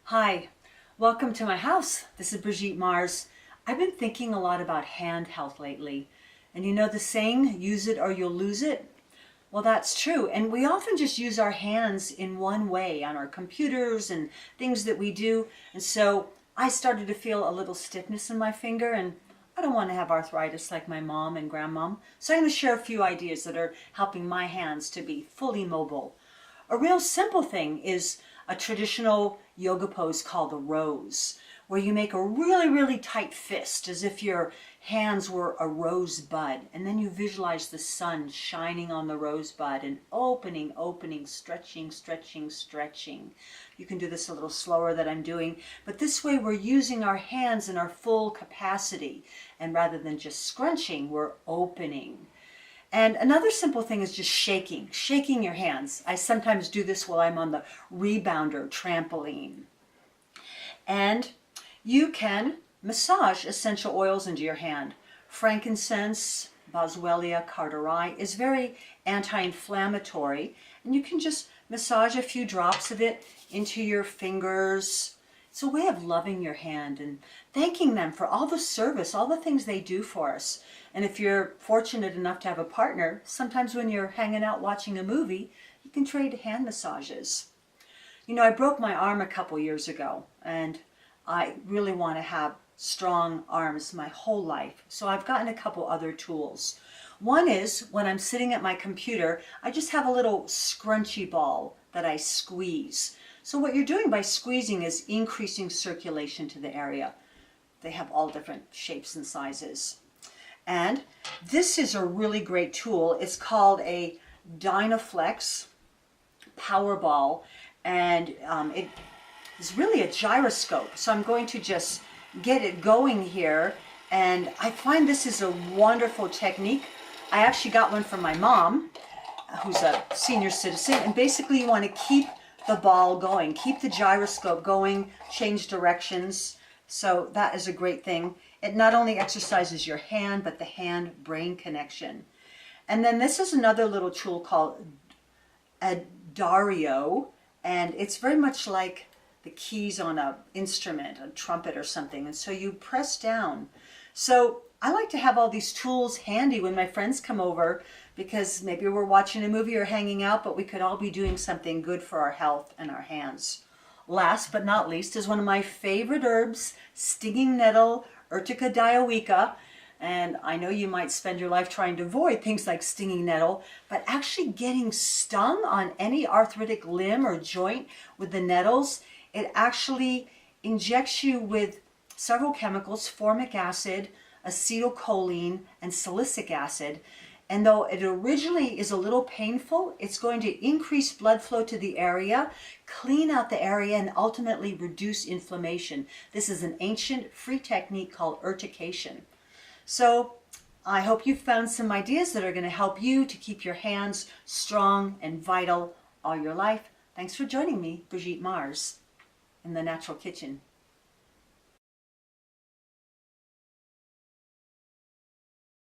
Hi, welcome to my house. This is Brigitte Mars. I've been thinking a lot about hand health lately. And you know the saying, use it or you'll lose it? Well, that's true. And we often just use our hands in one way on our computers and things that we do. And so I started to feel a little stiffness in my finger, and I don't want to have arthritis like my mom and grandmom. So I'm going to share a few ideas that are helping my hands to be fully mobile. A real simple thing is a traditional yoga pose called the rose, where you make a really tight fist as if your hands were a rosebud, and then you visualize the sun shining on the rosebud and opening, stretching. You can do this a little slower than I'm doing, but this way we're using our hands in our full capacity, and rather than just scrunching, we're opening. And another simple thing is just shaking your hands. I sometimes do this while I'm on the rebounder trampoline. And you can massage essential oils into your hand. Frankincense, boswellia carteri is very anti-inflammatory, and you can just massage a few drops of it into your fingers. It's a way of loving your hand and thanking them for all the service, all the things they do for us. And if you're fortunate enough to have a partner, sometimes when you're hanging out watching a movie, you can trade hand massages. You know, I broke my arm a couple years ago, and I really want to have strong arms my whole life. So I've gotten a couple other tools. One is when I'm sitting at my computer, I just have a little scrunchy ball that I squeeze. So what you're doing by squeezing is increasing circulation to the area. They have all different shapes and sizes. And this is a really great tool. It's called a Dynaflex Power Ball, and it is really a gyroscope. So I'm going to just get it going here, and I find this is a wonderful technique. I actually got one from my mom, who's a senior citizen, and basically you want to keep the ball going, keep the gyroscope going, change directions. So that is a great thing. It not only exercises your hand, but the hand-brain connection. And then this is another little tool called a Dario, and it's very much like the keys on an instrument, a trumpet or something. And so you press down. So I like to have all these tools handy when my friends come over, because maybe we're watching a movie or hanging out, but we could all be doing something good for our health and our hands. Last but not least is one of my favorite herbs, stinging nettle, Urtica dioica. And I know you might spend your life trying to avoid things like stinging nettle, but actually getting stung on any arthritic limb or joint with the nettles, it actually injects you with several chemicals, formic acid, acetylcholine, and silicic acid. And though it originally is a little painful, it's going to increase blood flow to the area, clean out the area, and ultimately reduce inflammation. This is an ancient free technique called urtication. So I hope you've found some ideas that are going to help you to keep your hands strong and vital all your life. Thanks for joining me, Brigitte Mars, in the Natural Kitchen.